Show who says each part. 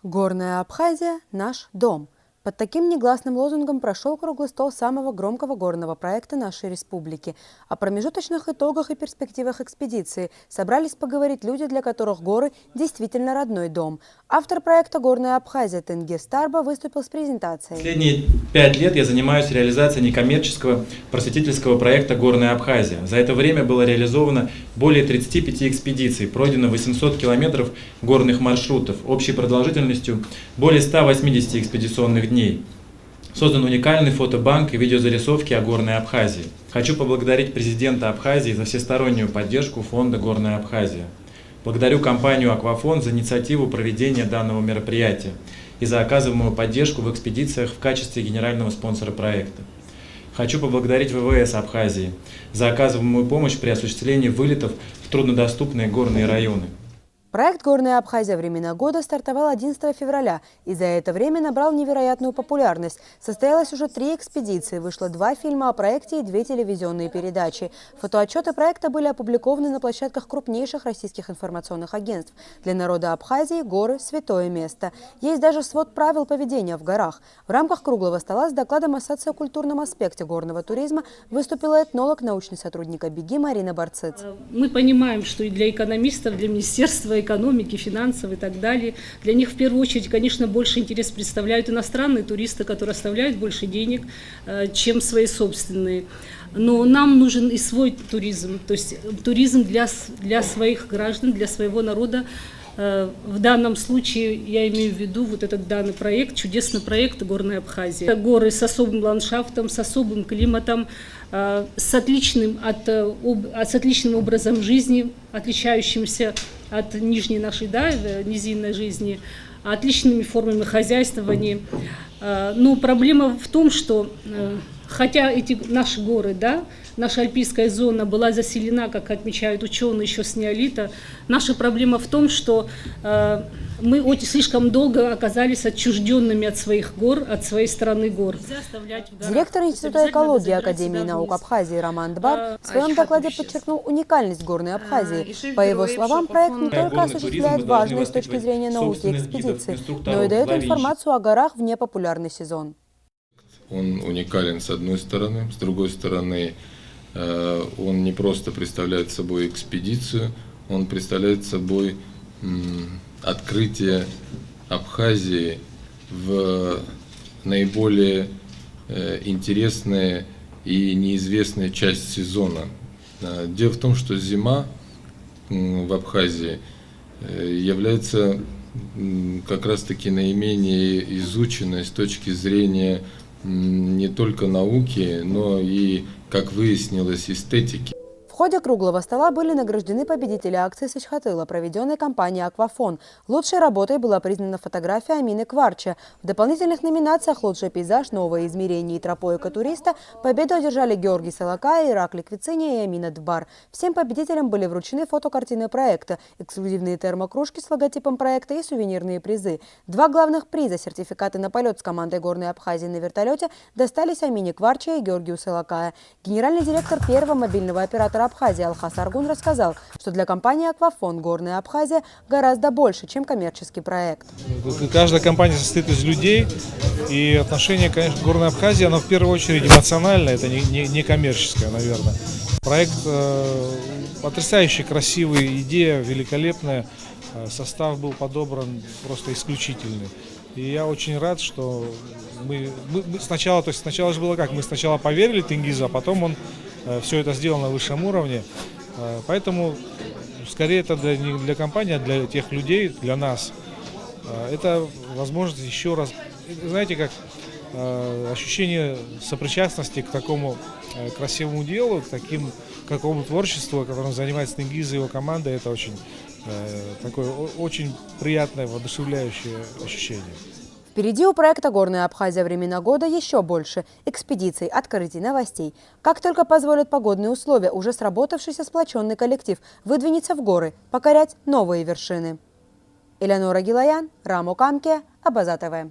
Speaker 1: Горная Абхазия – наш дом. Под таким негласным лозунгом прошел круглый стол самого громкого горного проекта нашей республики. О промежуточных итогах и перспективах экспедиции собрались поговорить люди, для которых горы действительно родной дом. Автор проекта «Горная Абхазия» Тенгиз Тарба выступил с презентацией.
Speaker 2: Последние 5 лет я занимаюсь реализацией некоммерческого просветительского проекта «Горная Абхазия». За это время было реализовано более 35 экспедиций, пройдено 800 километров горных маршрутов, общей продолжительностью более 180 экспедиционных дней. Создан уникальный фотобанк и видеозарисовки о Горной Абхазии. Хочу поблагодарить президента Абхазии за всестороннюю поддержку фонда «Горная Абхазия». Благодарю компанию «Аквафон» за инициативу проведения данного мероприятия и за оказываемую поддержку в экспедициях в качестве генерального спонсора проекта. Хочу поблагодарить ВВС Абхазии за оказываемую помощь при осуществлении вылетов в труднодоступные горные районы.
Speaker 1: Проект «Горная Абхазия. Времена года» стартовал 11 февраля и за это время набрал невероятную популярность. Состоялось уже 3 экспедиции, вышло 2 фильма о проекте и 2 телевизионные передачи. Фотоотчеты проекта были опубликованы на площадках крупнейших российских информационных агентств. Для народа Абхазии горы – святое место. Есть даже свод правил поведения в горах. В рамках круглого стола с докладом о социокультурном аспекте горного туризма выступила этнолог, научный сотрудник АБИГИ Марина Барциц.
Speaker 3: Мы понимаем, что и для экономистов, для министерства экономики, финансов и так далее. Для них в первую очередь, конечно, больше интерес представляют иностранные туристы, которые оставляют больше денег, чем свои собственные. Но нам нужен и свой туризм, то есть туризм для своих граждан, для своего народа. В данном случае я имею в виду вот этот данный проект, чудесный проект «Горная Абхазия». Это горы с особым ландшафтом, с особым климатом, с отличным образом жизни, отличающимся от нижней нашей, низинной жизни, отличными формами хозяйствования. Но проблема в том, что хотя эти наши горы, наша альпийская зона была заселена, как отмечают ученые, еще с неолита, наша проблема в том, что мы слишком долго оказались отчужденными от своих гор, от своей страны гор.
Speaker 1: Директор Института экологии Академии наук Абхазии Роман Дбар в своем докладе подчеркнул уникальность Горной Абхазии. По его словам, проект не только осуществляет важные с точки зрения науки экспедиции, но и дает информацию о горах в непопулярный сезон.
Speaker 4: Он уникален с одной стороны, с другой стороны он не просто представляет собой экспедицию, он представляет собой открытие Абхазии в наиболее интересная и неизвестная часть сезона. Дело в том, что зима в Абхазии является как раз-таки наименее изученной с точки зрения не только науки, но и, как выяснилось, эстетики.
Speaker 1: В ходе круглого стола были награждены победители акции Сачхатыла, проведенной компанией «Аквафон». Лучшей работой была признана фотография Амины Кварча. В дополнительных номинациях «Лучший пейзаж», «Новое измерение» и «Тропоика туриста» победу одержали Георгий Салакай, Ираклий Квициния и Амина Дбар. Всем победителям были вручены фотокартины проекта, эксклюзивные термокружки с логотипом проекта и сувенирные призы. 2 главных приза – сертификаты на полет с командой Горной Абхазии на вертолете – достались Амине Кварча и Георгию Салакая. Генеральный директор первого мобильного оператора Абхазии Алхас Аргун рассказал, что для компании «Аквафон» Горная Абхазия гораздо больше, чем коммерческий проект.
Speaker 5: Каждая компания состоит из людей, и отношение, конечно, к Горной Абхазии, оно в первую очередь эмоциональное, это не коммерческое, наверное. Проект потрясающе красивый, идея великолепная, состав был подобран просто исключительный. И я очень рад, что мы сначала же было как, мы сначала поверили Тенгизу, а потом он все это сделал на высшем уровне. Поэтому скорее это не для компании, а для тех людей, для нас. Это возможность еще раз, знаете, как ощущение сопричастности к такому красивому делу, к какому творчеству, которым занимается Тенгиз и его команда, это очень такое очень приятное, воодушевляющее ощущение.
Speaker 1: Впереди у проекта «Горная Абхазия. Времена года» еще больше экспедиций, открытий, новостей. Как только позволят погодные условия, уже сработавшийся сплоченный коллектив выдвинется в горы, покорять новые вершины. Элеонора Гилаян, Рамо Камке, Абаза ТВ.